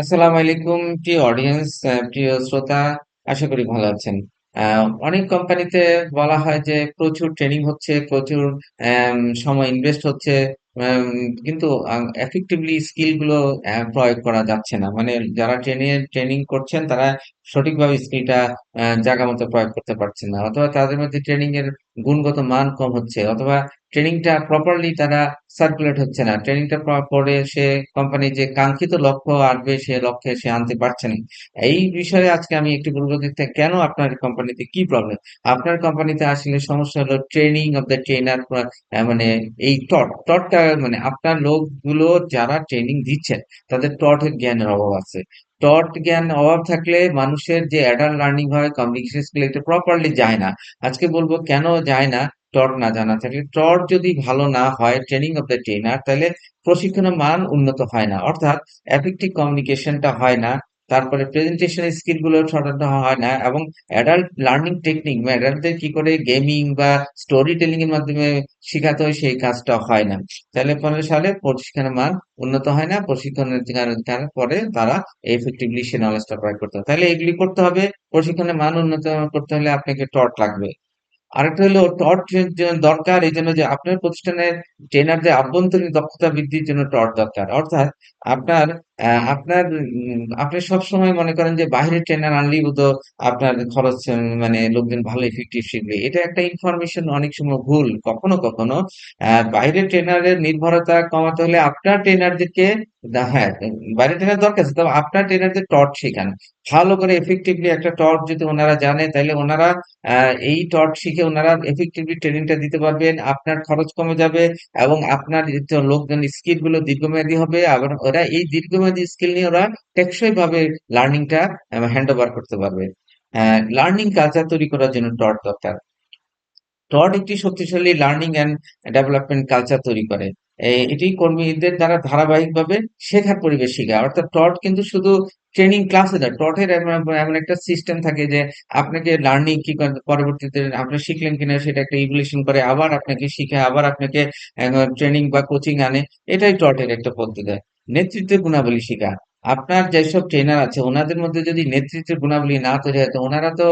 আসসালামু আলাইকুম প্রিয় অডিয়েন্স, প্রিয় শ্রোতা। আশা করি ভালো আছেন। অনেক কোম্পানিতে বলা হয় যে প্রচুর ট্রেনিং হচ্ছে, প্রচুর সময় ইনভেস্ট হচ্ছে। আম কিন্তু effectively স্কিল গুলো প্রয়োগ করা যাচ্ছে না। মানে যারা ট্রেনিং করছেন তারা সঠিকভাবে স্কিলটা জায়গামতো প্রয়োগ করতে পারছেন না। অথবা তাদের মধ্যে ট্রেনিং এর গুণগত মান কম হচ্ছে, অথবা ট্রেনিংটা প্রপারলি তারা সার্কুলেট হচ্ছে না। ট্রেনিংটা করে সে কোম্পানির যে কাঙ্ক্ষিত লক্ষ্য আসবে সে লক্ষ্যে সে আনতে পারছে না। এই বিষয়ে আজকে আমি একটু বলবো যে কেন আপনার কোম্পানিতে কি প্রবলেম। আপনার কোম্পানিতে আসলে সমস্যা হলো ট্রেনিং অফ দ্য ট্রেনার। মানে এই টটটা মানে আপনার লোকগুলো যারা ট্রেনিং দিচ্ছেন তাদের টটের জ্ঞানের অভাব আছে। টট জ্ঞান অভাব থাকলে মানুষের যে অ্যাডাল্ট লার্নিং হয়, কমিউনিকেশন স্কিল এটা প্রপারলি যায় না। আজকে বলবো কেন যায় না। টট না জানা থাকলে, টট যদি ভালো না হয় ট্রেনিং অফ দ্য ট্রেনার, তাহলে প্রশিক্ষণের মান উন্নত হয় না, অর্থাৎ এফেক্টিভ কমিউনিকেশনটা হয় না। তারপরে প্রেজেন্টেশন স্কিল গুলো সঠিক হয় না, এবং অ্যাডাল্ট লার্নিং টেকনিক অ্যাডাল্টদের কি করে গেমিং বা স্টোরি টেলিং এর মাধ্যমে শেখাতে হয় সেই কাজটা হয় না। তাহলে পরে সালে প্রশিক্ষণের মান উন্নত হয় না। প্রশিক্ষণের পরে তারা এফেক্টিভলি সে নলেজটা প্রয়োগ করতে হবে। তাহলে এগুলি করতে হবে। প্রশিক্ষণের মান উন্নত করতে হলে আপনাকে টট লাগবে। আরেকটা হলো টট দরকার এই জন্য যে আপনার প্রতিষ্ঠানের ট্রেনারদের আভ্যন্তরীণ দক্ষতা বৃদ্ধির জন্য টট দরকার। অর্থাৎ আপনার আপনি সবসময় মনে করেন যে বাইরের ট্রেনার আনলেই বোধ আপনার খরচ, মানে লোকজন ভালো ইফেক্টিভ শিখবে। এটা একটা ইনফরমেশন অনেক সময় ভুল। কখনো কখনো বাইরের ট্রেনারের নির্ভরতা কমাতে হলে আপনার ট্রেনারদেরকে হ্যাঁ, বাইরের ট্রেনার দরকার আছে, তবে আপনার ট্রেনারদের টট শেখান ভালো করে এফেক্টিভলি। একটা টট যদি ওনারা জানে তাহলে ওনারা এই টট শিখে ওনারা এফেক্টিভলি ট্রেনিংটা দিতে পারবেন। আপনার খরচ কমে যাবে, এবং আপনার যে লোকজন স্কিল গুলো দীর্ঘমেয়াদী হবে। আবার ওরা এই দীর্ঘমেয়াদী স্কিল নিয়ে ওরা টেকসই ভাবে লার্নিংটা হ্যান্ড ওভার করতে পারবে। লার্নিং কালচার তৈরি করার জন্য টট দরকার। টড একটি শক্তিশালী লার্নিং অ্যান্ড ডেভেলপমেন্ট কালচার তৈরি করে। এটি কর্মীদের দ্বারা ধারাবাহিকভাবে শেখার পরিবেশ শেখায়। অর্থাৎ টড কিন্তু শুধু ট্রেনিং ক্লাসে না, টটের এমন এমন একটা সিস্টেম থাকে যে আপনাকে লার্নিং কি পরবর্তীতে আপনি শিখলেন কিনা সেটা একটা ইভলিউশন করে, আবার আপনাকে শিখে আবার আপনাকে ট্রেনিং বা কোচিং আনে। এটাই টটের একটা পদ্ধতি। নেতৃত্বের গুণাবলী শেখা। আপনার যেসব ট্রেনার আছে ওনাদের মধ্যে যদি নেতৃত্বের গুণাবলী না তৈরি হয়, তো ওনারা তো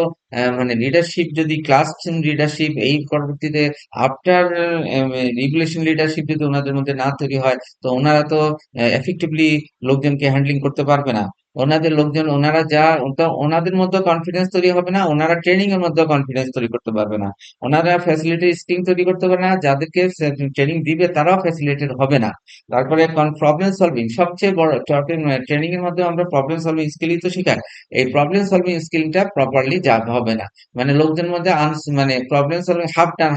মানে লিডারশিপ যদি ক্লাস লিডারশিপ এই পরবর্তীতে আফটার রেগুলেশন লিডারশিপ যদি ওনাদের মধ্যে না তৈরি হয়, তো ওনারা তো এফেক্টিভলি লোকজনকে হ্যান্ডলিং করতে পারবে না। ওনাদের লোকজন ওনারা ওনাদের মধ্যে কনফিডেন্স তৈরি হবে না, ওনারা ট্রেনিং এর মধ্যে কনফিডেন্স তৈরি করতে পারবে না। ওনারা ফ্যাসিলিটি স্কিল তৈরি করতে পারবে না, যাদেরকে ট্রেনিং দিবে তারাও ফ্যাসিলিটেড হবে না। তারপরে প্রবলেম সলভিং সবচেয়ে বড় ট্রেনিং এর মধ্যে আমরা প্রবলেম সলভিং স্কিলই তো শেখাই। এই প্রবলেম সলভিং স্কিলটা প্রপারলি হবে না। মানে লোকজনের মধ্যে মানে প্রবলেম সলভিং হাফ টান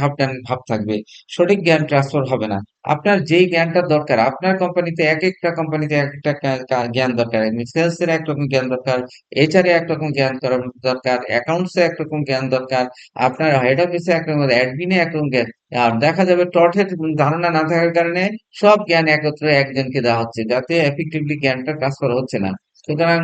ভাব থাকবে। সঠিক জ্ঞান ট্রান্সফার হবে না। আপনার যেই জ্ঞানটা দরকার, আপনার কোম্পানিতে এক একটা কোম্পানিতে এক একটা জ্ঞান দরকার। সেলস এর একরকম জ্ঞান দরকার, এইচআর এ একরকম জ্ঞান দরকার, অ্যাকাউন্টস এ একরকম জ্ঞান দরকার, আপনার হেড অফিসে একরকম, অ্যাডমিনে একরকম জ্ঞান। আর দেখা যাবে টঠের ধারণা না থাকার কারণে সব জ্ঞান একত্রে একজনকে দেওয়া হচ্ছে, যাতে এফেক্টিভলি জ্ঞানটা ট্রান্সফার হচ্ছে না। সুতরাং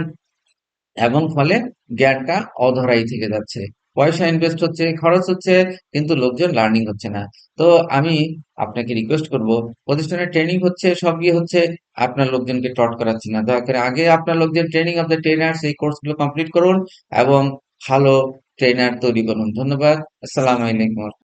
এবং ফলে জ্ঞানটা অধরাই থেকে যাচ্ছে। পয়সা ইনভেস্ট হচ্ছে, খরচ হচ্ছে, কিন্তু লোকজন লার্নিং হচ্ছে না। তো আমি আপনাকে রিকোয়েস্ট করব, প্রতিষ্ঠানে ট্রেনিং হচ্ছে, সব গিয়ে হচ্ছে, আপনার লোকজনকে টট করাচ্ছি না। দয়া করে আগে আপনার লোকজন ট্রেনিং অফ দ্য ট্রেনার্স এই কোর্সগুলো কমপ্লিট করুন, এবং ভালো ট্রেনার তৈরি করুন। ধন্যবাদ। আসসালামু আলাইকুম।